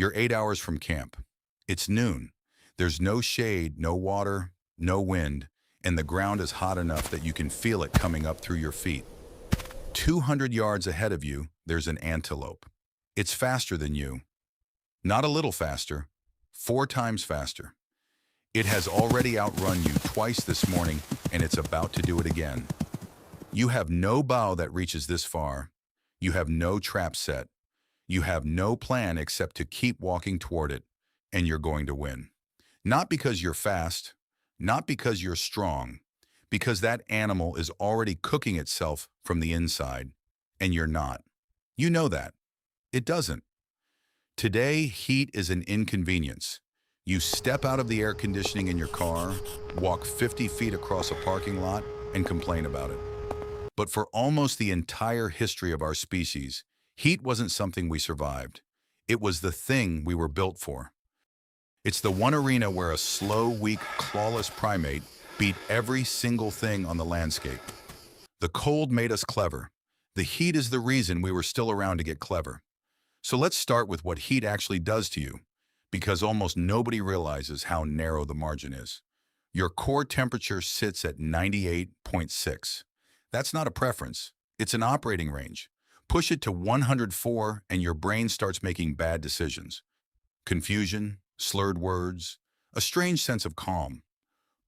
You're 8 hours from camp. It's noon. There's no shade, no water, no wind, and the ground is hot enough that you can feel it coming up through your feet. 200 yards ahead of you, there's an antelope. It's faster than you. Not a little faster, 4 times faster. It has already outrun you twice this morning, and it's about to do it again. You have no bow that reaches this far. You have no trap set. You have no plan except to keep walking toward it, and you're going to win. Not because you're fast, not because you're strong, because that animal is already cooking itself from the inside, and you're not. You know that. It doesn't. Today, heat is an inconvenience. You step out of the air conditioning in your car, walk 50 feet across a parking lot, and complain about it. But for almost the entire history of our species, heat wasn't something we survived. It was the thing we were built for. It's the one arena where a slow, weak, clawless primate beat every single thing on the landscape. The cold made us clever. The heat is the reason we were still around to get clever. So let's start with what heat actually does to you, because almost nobody realizes how narrow the margin is. Your core temperature sits at 98.6. That's not a preference. It's an operating range. Push it to 104 and your brain starts making bad decisions. Confusion, slurred words, a strange sense of calm.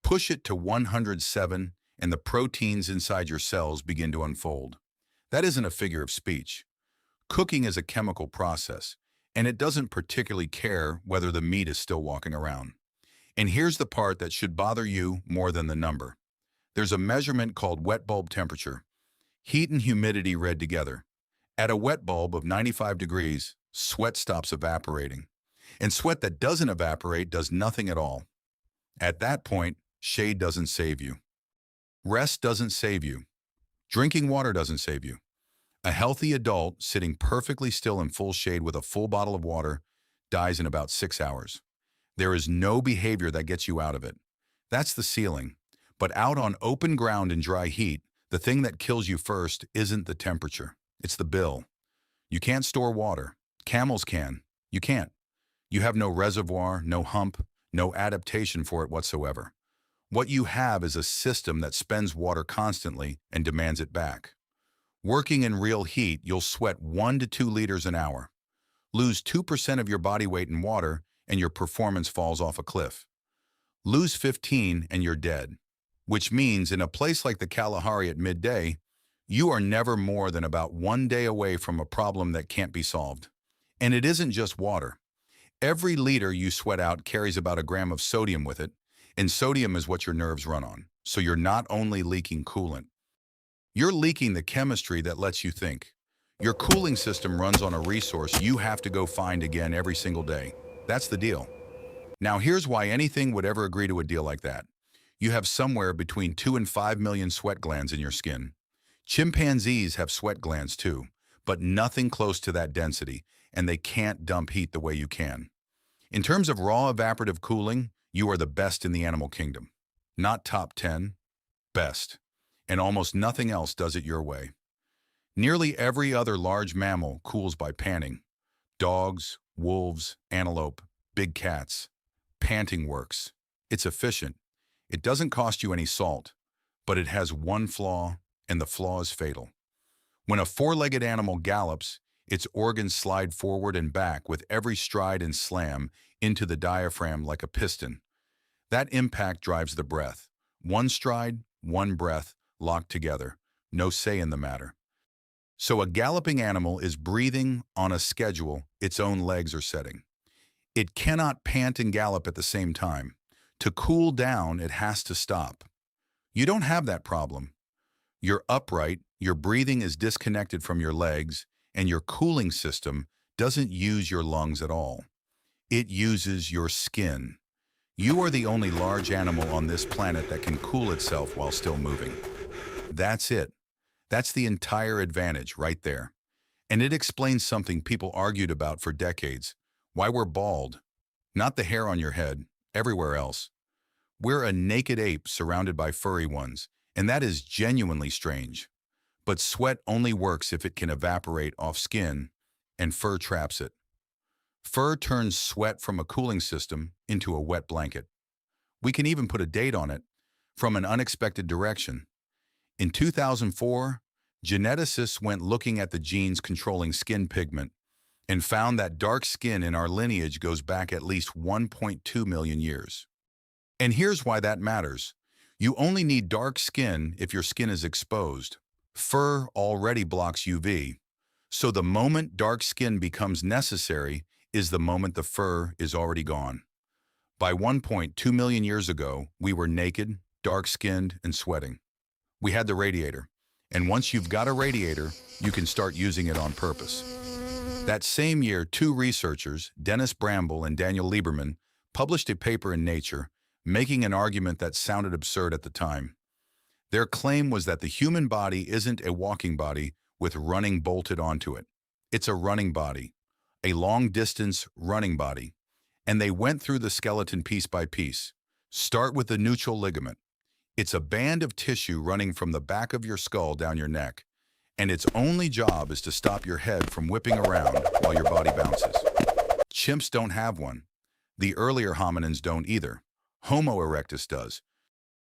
Push it to 107 and the proteins inside your cells begin to unfold. That isn't a figure of speech. Cooking is a chemical process, and it doesn't particularly care whether the meat is still walking around. And here's the part that should bother you more than the number. There's a measurement called wet bulb temperature. Heat and humidity read together. At a wet bulb of 95 degrees, sweat stops evaporating. And sweat that doesn't evaporate does nothing at all. At that point, shade doesn't save you. Rest doesn't save you. Drinking water doesn't save you. A healthy adult sitting perfectly still in full shade with a full bottle of water dies in about 6 hours. There is no behavior that gets you out of it. That's the ceiling. But out on open ground in dry heat, the thing that kills you first isn't the temperature. It's the bill. You can't store water. Camels can. You can't. You have no reservoir, no hump, no adaptation for it whatsoever. What you have is a system that spends water constantly and demands it back. Working in real heat, you'll sweat 1 to 2 liters an hour. Lose 2% of your body weight in water and your performance falls off a cliff. Lose 15 and you're dead. Which means in a place like the Kalahari at midday, you are never more than about 1 day away from a problem that can't be solved. And it isn't just water. Every liter you sweat out carries about a gram of sodium with it, and sodium is what your nerves run on. So you're not only leaking coolant, you're leaking the chemistry that lets you think. Your cooling system runs on a resource you have to go find again every single day. That's the deal. Now here's why anything would ever agree to a deal like that. You have somewhere between 2 and 5 million sweat glands in your skin. Chimpanzees have sweat glands too, but nothing close to that density, and they can't dump heat the way you can. In terms of raw evaporative cooling, you are the best in the animal kingdom. Not top 10, best. And almost nothing else does it your way. Nearly every other large mammal cools by panting. Dogs, wolves, antelope, big cats. Panting works. It's efficient. It doesn't cost you any salt, but it has one flaw, and the flaw is fatal. When a four-legged animal gallops, its organs slide forward and back with every stride and slam into the diaphragm like a piston. That impact drives the breath. One stride, one breath, locked together. No say in the matter. So a galloping animal is breathing on a schedule its own legs are setting. It cannot pant and gallop at the same time. To cool down, it has to stop. You don't have that problem. You're upright, your breathing is disconnected from your legs, and your cooling system doesn't use your lungs at all. It uses your skin. You are the only large animal on this planet that can cool itself while still moving. That's it. That's the entire advantage right there. And it explains something people argued about for decades. Why we're bald. Not the hair on your head, everywhere else. We're a naked ape surrounded by furry ones, and that is genuinely strange. But sweat only works if it can evaporate off skin, and fur traps it. Fur turns sweat from a cooling system into a wet blanket. We can even put a date on it, from an unexpected direction. In 2004, geneticists went looking at the genes controlling skin pigment and found that dark skin in our lineage goes back at least 1.2 million years. And here's why that matters. You only need dark skin if your skin is exposed. Fur already blocks UV, so the moment dark skin becomes necessary is the moment the fur is already gone. By 1.2 million years ago, we were naked, dark-skinned, and sweating. We had the radiator, and once you've got a radiator, you can start using it on purpose. That same year, two researchers, Dennis Bramble and Daniel Lieberman, published a paper in Nature, making an argument that sounded absurd at the time. Their claim was that the human body isn't a walking body with running bolted onto it. It's a running body, a long-distance running body. And they went through the skeleton piece by piece. Start with the nuchal ligament. It's a band of tissue running from the back of your skull down your neck, and its only job is to stop your head from whipping around while your body bounces. Chimps don't have one. The earlier hominins don't either. Homo erectus does.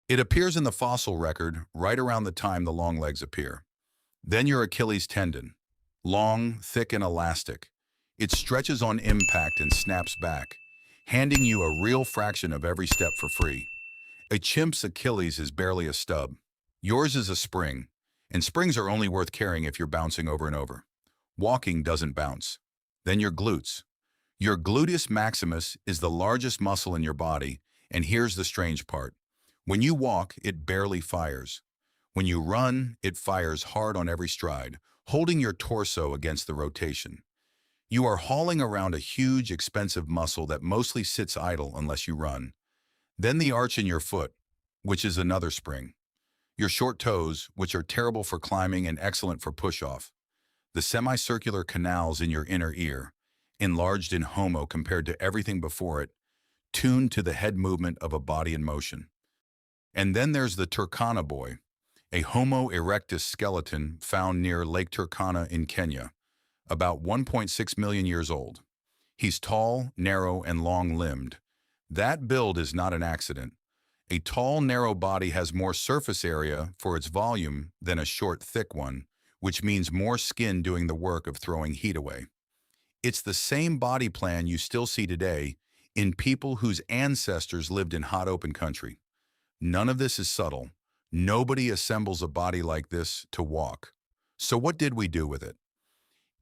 It appears in the fossil record right around the time the long legs appear. Then your Achilles tendon. Long, thick, and elastic. It stretches on impact and snaps back, handing you a real fraction of every step for free. A chimp's Achilles is barely a stub. Yours is a spring, and springs are only worth carrying if you're bouncing over and over. Walking doesn't bounce. Then your glutes. Your gluteus maximus is the largest muscle in your body, and here's the strange part. When you walk, it barely fires. When you run, it fires hard on every stride, holding your torso against the rotation. You are hauling around a huge, expensive muscle that mostly sits idle unless you run. Then the arch in your foot, which is another spring. Your short toes, which are terrible for climbing and excellent for push-off. The semicircular canals in your inner ear, enlarged in Homo compared to everything before it, tuned to the head movement of a body in motion. And then there's the Turkana Boy, a Homo erectus skeleton found near Lake Turkana in Kenya, about 1.6 million years old. He's tall, narrow, and long-limbed. That build is not an accident. A tall, narrow body has more surface area for its volume than a short, thick one, which means more skin doing the work of throwing heat away. It's the same body plan you still see today in people whose ancestors lived in hot open country. None of this is subtle. Nobody assembles a body like this to walk. So what did we do with it?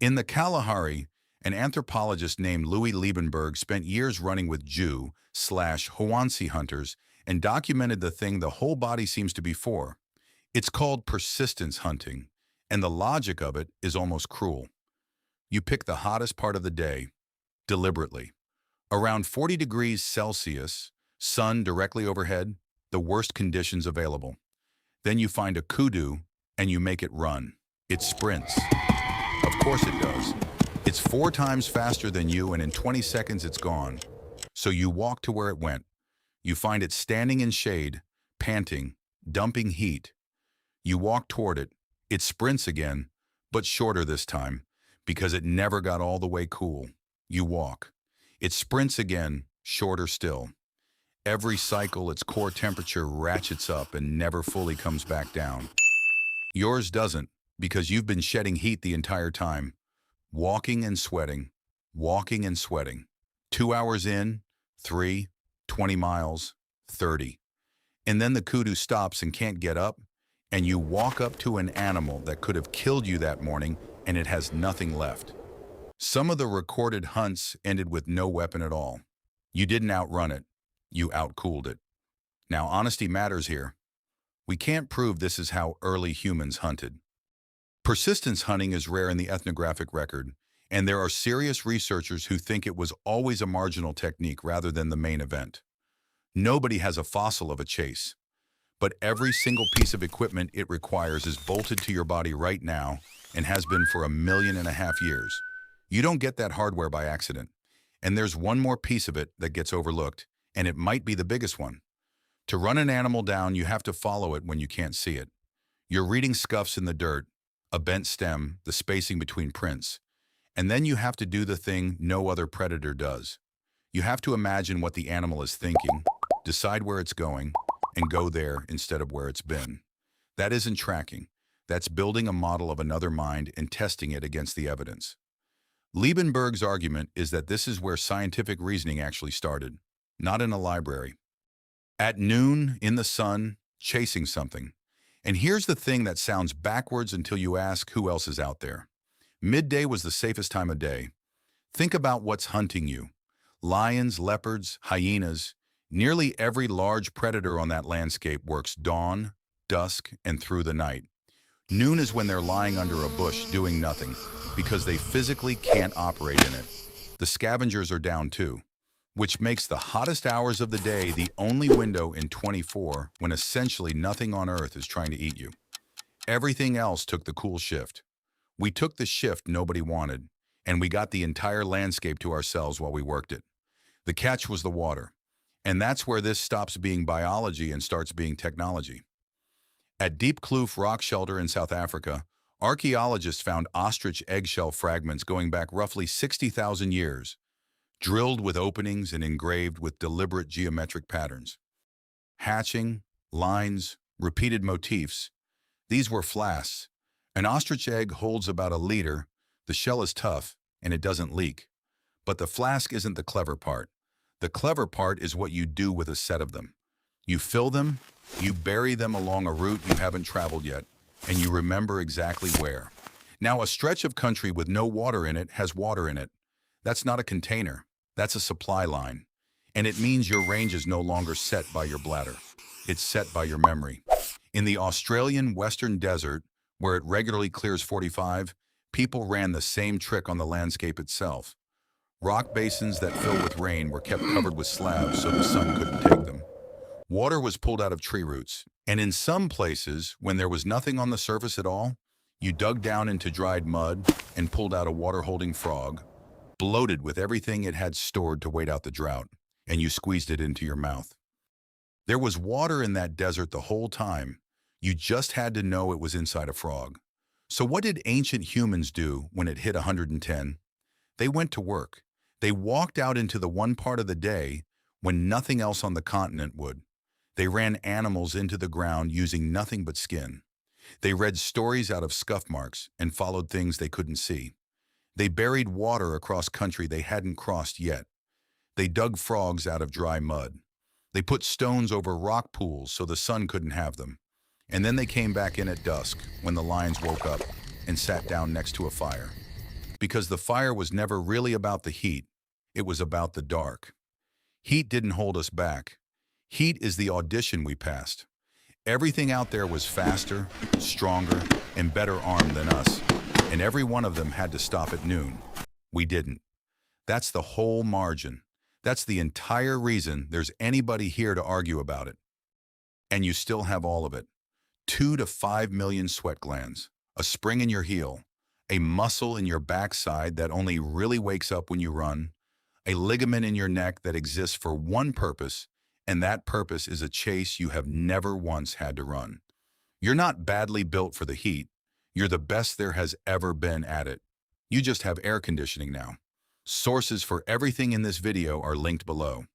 In the Kalahari, an anthropologist named Louis Liebenberg spent years running with Jew/Hwansi hunters and documented the thing the whole body seems to be for. It's called persistence hunting, and the logic of it is almost cruel. You pick the hottest part of the day, deliberately. Around 40 degrees Celsius, sun directly overhead, the worst conditions available. Then you find a kudu and you make it run. It sprints. Of course it does. It's 4 times faster than you, and in 20 seconds it's gone. So you walk to where it went. You find it standing in shade, panting, dumping heat. You walk toward it. It sprints again, but shorter this time, because it never got all the way cool. You walk. It sprints again, shorter still. Every cycle, its core temperature ratchets up and never fully comes back down. Yours doesn't, because you've been shedding heat the entire time. Walking and sweating, walking and sweating. 2 hours in, 3, 20 miles, 30. And then the kudu stops and can't get up, and you walk up to an animal that could have killed you that morning, and it has nothing left. Some of the recorded hunts ended with no weapon at all. You didn't outrun it. You outcooled it. Now, honesty matters here. We can't prove this is how early humans hunted. Persistence hunting is rare in the ethnographic record, and there are serious researchers who think it was always a marginal technique rather than the main event. Nobody has a fossil of a chase, but every single piece of equipment it requires is bolted to your body right now and has been for 1.5 million years. You don't get that hardware by accident. And there's one more piece of it that gets overlooked, and it might be the biggest one. To run an animal down, you have to follow it when you can't see it. You're reading scuffs in the dirt, a bent stem, the spacing between prints. And then you have to do the thing no other predator does. You have to imagine what the animal is thinking, decide where it's going, and go there instead of where it's been. That isn't tracking. That's building a model of another mind and testing it against the evidence. Liebenberg's argument is that this is where scientific reasoning actually started, not in a library. At noon, in the sun, chasing something. And here's the thing that sounds backwards until you ask who else is out there. Midday was the safest time of day. Think about what's hunting you. Lions, leopards, hyenas. Nearly every large predator on that landscape works dawn, dusk, and through the night. Noon is when they're lying under a bush doing nothing because they physically can't operate in it. The scavengers are down too, which makes the hottest hours of the day the only window in 24 when essentially nothing on Earth is trying to eat you. Everything else took the cool shift. We took the shift nobody wanted, and we got the entire landscape to ourselves while we worked it. The catch was the water, and that's where this stops being biology and starts being technology. At Deep Kloof Rock Shelter in South Africa, archaeologists found ostrich eggshell fragments going back roughly 60,000 years, drilled with openings and engraved with deliberate geometric patterns. Hatching, lines, repeated motifs. These were flasks. An ostrich egg holds about a liter, the shell is tough, and it doesn't leak. But the flask isn't the clever part. The clever part is what you do with a set of them. You fill them, you bury them along a route you haven't traveled yet, and you remember exactly where. Now, a stretch of country with no water in it has water in it. That's not a container. That's a supply line. And it means your range is no longer set by your bladder. It's set by your memory. In the Australian Western Desert, where it regularly clears 45, people ran the same trick on the landscape itself. Rock basins that fill with rain were kept covered with slabs so the sun couldn't take them. Water was pulled out of tree roots, and in some places, when there was nothing on the surface at all, you dug down into dried mud and pulled out a water-holding frog, bloated with everything it had stored to wait out the drought, and you squeezed it into your mouth. There was water in that desert the whole time. You just had to know it was inside a frog. So what did ancient humans do when it hit 110? They went to work. They walked out into the one part of the day when nothing else on the continent would. They ran animals into the ground using nothing but skin. They read stories out of scuff marks and followed things they couldn't see. They buried water across country they hadn't crossed yet. They dug frogs out of dry mud. They put stones over rock pools so the sun couldn't have them. And then they came back in at dusk when the lions woke up and sat down next to a fire. Because the fire was never really about the heat, it was about the dark. Heat didn't hold us back. Heat is the audition we passed. Everything out there was faster, stronger, and better armed than us, and every one of them had to stop at noon. We didn't. That's the whole margin. That's the entire reason there's anybody here to argue about it. And you still have all of it. 2 to 5 million sweat glands, a spring in your heel, a muscle in your backside that only really wakes up when you run, a ligament in your neck that exists for one purpose, and that purpose is a chase you have never once had to run. You're not badly built for the heat. You're the best there has ever been at it. You just have air conditioning now. Sources for everything in this video are linked below.